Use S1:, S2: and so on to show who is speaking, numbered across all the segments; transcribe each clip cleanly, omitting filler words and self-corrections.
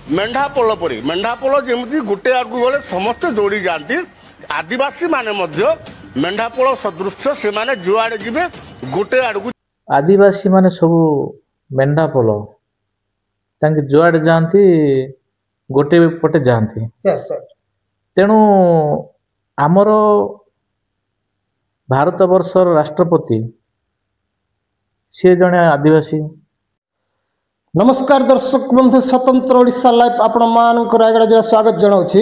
S1: मेंढापोल परी मेंढापोल जमी गोटे आड़क गले समस्ते दौड़ी जाती आदिवासी माने मेंढापोल सदृश से माने जुआड़े जीवे गोटे आड़क
S2: आदिवासी माने सब मेंढापोल तांके जुआड़े जाती गोटे पटे जाती तेणु आमर भारत वर्षर राष्ट्रपति सी जड़े आदिवासी।
S3: नमस्कार दर्शक बंधु स्वतंत्र ओडिशा लाइव आपण मानक रायगड़ा जिला स्वागत जनाऊँगी।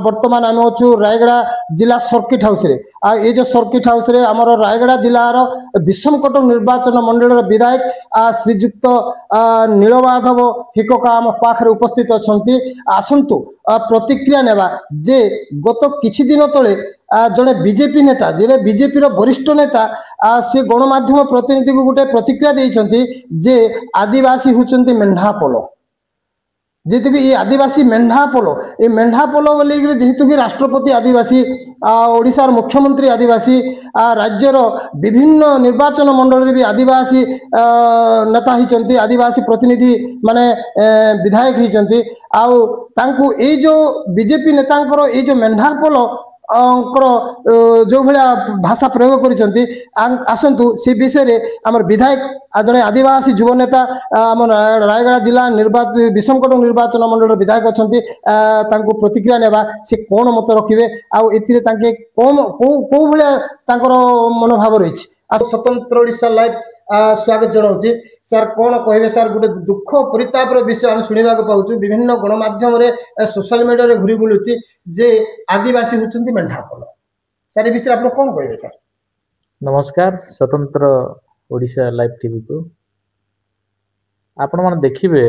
S3: बर्तमान आम अच्छु रायगड़ा जिला सर्किट हाउस रे ये जो सर्किट हाउस रे आमर रायगड़ा जिलार विषमकटक निर्वाचन मंडल विधायक श्रीजुक्त नीलमाधव हिकोका आम पाखे उपस्थित अच्छा आसतु प्रतिक्रिया नेबा जे गत किछि दिन तले जड़े बीजेपी नेता जे बीजेपी वरिष्ठ नेता सी गणमाध्यम प्रतिनिधि को गोटे प्रतिक्रिया देइछंती जे आदिवासी होचंती मेंढापोल जेहेतु कि ये आदिवासी मेंढापोल ये मेंढापोल बोली जेहेतु कि राष्ट्रपति आदिवासी ओडिशार मुख्यमंत्री आदिवासी राज्यर विभिन्न निर्वाचन मंडल भी आदिवासी नेता होती आदिवासी प्रतिनिधि माने विधायक होती आउ तांकु ए जो बीजेपी नेतांकर ये जो मेंढापोल जो भाया भाषा प्रयोग करिसेंती आसंतु से विषय रे हमर विधायक जड़े आदिवासी युव नेता आम रायगड़ा जिला विषमकटक निर्वाचन मंडल विधायक अच्छे प्रतिक्रिया नेबा से कौन मत रखिए आउ एतिरे तांके कौ भाया मनोभाव रही। स्वतंत्र ओडिशा लाइव स्वागत जनाऊँगी। सर कौन कहे सर गोटे दुख परिताप विषय आम शुणा पाऊँ विभिन्न गणमाध्यम सोशल मीडिया घूरी बुलूची जे आदिवासी होती मेंढापोल सर ये विषय आप कौन कहे सर।
S2: नमस्कार स्वतंत्र ओडिशा लाइव टीवी को आपण मैंने देखिए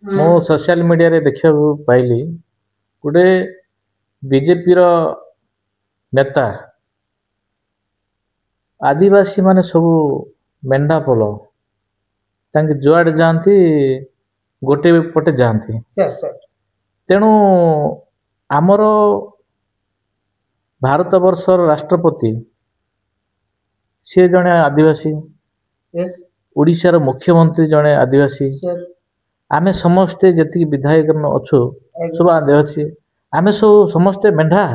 S2: मो सोशल मीडिया रे देखा पाइली गोटे बीजेपी नेता आदिवासी माने सब मेंढापोल तांके जुआड़े जाती गोटे पटे जाती तेणु आमर भारत वर्षर राष्ट्रपति सी जड़े आदिवासी ओडिशार मुख्यमंत्री जड़े आदिवासी आमे समस्ते जी विधायक अच्छु सब आदिवासी आमे सब समस्ते मेंढा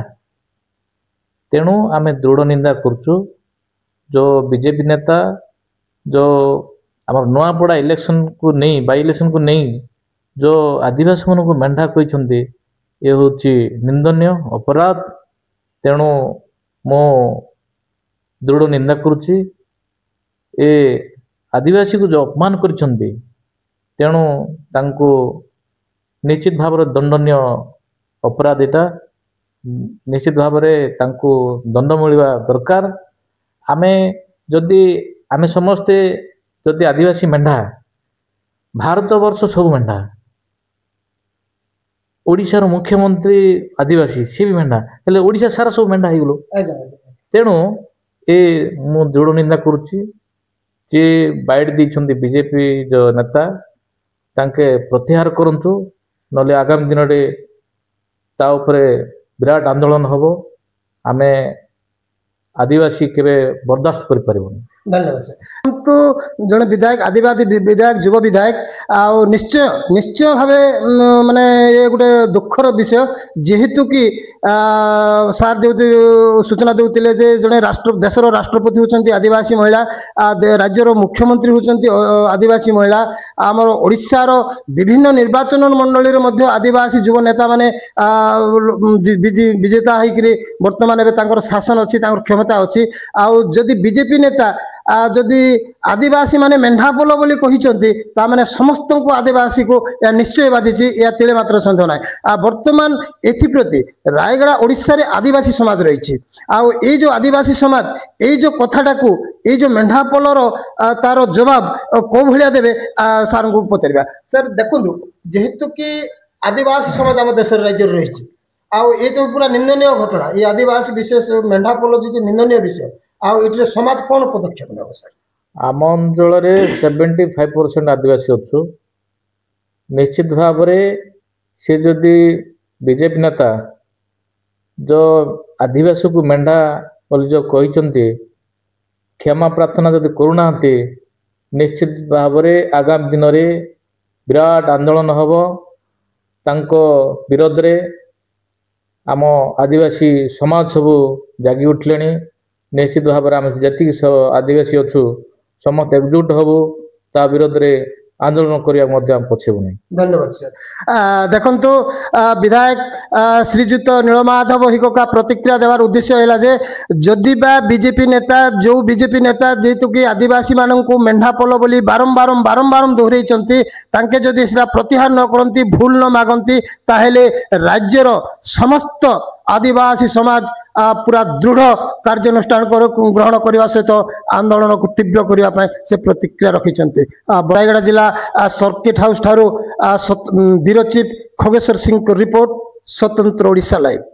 S2: तेणु आमे दृढ़ निंदा करचु जो बीजेपी नेता जो आम नुआपड़ा इलेक्शन को नहीं बाई इलेक्शन को नहीं जो आदिवासी मन को मेंढा कहते ये हूँ निंदनीय अपराध तेणु मो दृढ़ निंदा करुच्ची ए आदिवासी को जो अपमान करछंती तेणु तांको निश्चित भाव दंडनीय अपराध एटा निश्चित भाव तांको दंड मिलवा दरकार। आमे जदि आमे समस्ते जदि आदिवासी मेंढा भारत वर्ष सब मेंढा ओडिशार मुख्यमंत्री आदिवासी सी भी मेंढा हेले ओडिशा सारा सब मेंढा हो तेणु ए मु दृढ़ निंदा करुच्ची जे बाइट देइछंती बीजेपी जो नेता तांके प्रत्याहार करंतु नले आगामी दिन रे ता उपरे विराट आंदोलन हबो आमे आदिवासी केबे बर्दाश्त कर पारिबोनी।
S3: धन्यवाद सर। तो जड़े विधायक आदिवासी विधायक युव विधायक निश्चय निश्चय भाव माने ये गोटे दुखर विषय जेहेतु कि सार जो सूचना देते जे जड़े देशर राष्ट्रपति होती आदिवासी महिला राज्यर मुख्यमंत्री होती आदिवासी महिला आमर ओडिशार विभिन्न निर्वाचन मंडल आदिवासी युव नेता माने विजेता होकर बर्तमान शासन अच्छी क्षमता अच्छी आउ जदि बीजेपी नेता जदि आदिवासी माने मेंढापोल बोली कहते माने समस्त को आदिवासी को या निश्चय बाधिची या तिले मात्र सन्देह ना बर्तमान एप्रति रायगड़ा ओडिशा रे आदिवासी समाज रही आई जो आदिवासी समाज ये जो कथाटा को ये जो मेंढापोलर तार जवाब कौ भाया देवे सार को पचार सर देखु जेहेतु कि आदिवासी समाज आम देश राज्य रही ये जो पूरा निंदनीय घटना ये आदिवासी विशेष मेंढापोल जो निंदनीय विषय आउे समाज कौन पदक्षेप ने सर।
S2: आम अंचल 75% आदिवासी अच्छु निश्चित भाव से जदि बीजेपी नेता जो आदिवासी को मेंढा बोली जो कहते क्षमा प्रार्थना जदि करूना निश्चित भाव आगामी दिन में विराट आंदोलन हब तांको विरोध रे आम आदिवासी समाज सब जागी उठले निश्चित भाव में आम जी आदिवासी अच्छु समस्त एकजुट हबु ता विरोध रे आंदोलन करने पछेबु नहीं।
S3: धन्यवाद सर। देखंतु विधायक श्रीजुत नीलमाधव हिकोका प्रतिक्रिया देवार उद्देश्य है जे जदि बा बीजेपी नेता जो बीजेपी नेता जेतु कि आदिवासी माननकु मेंढापोल बोली बारंबार दोहराइचंती तांके जदि सेटा प्रत्याहार न करंती भूल न मागंती ताहेले राज्यर समस्त आदिवासी समाज पूरा दृढ़ कार्यानुष्ठान ग्रहण करने सहित आंदोलन को तीव्र करने से प्रतिक्रिया रखिंट। रायगड़ा जिला सर्किट हाउस ठारू bureau chief Khageshwar Singh report स्वतंत्र ओडिशा लाइव।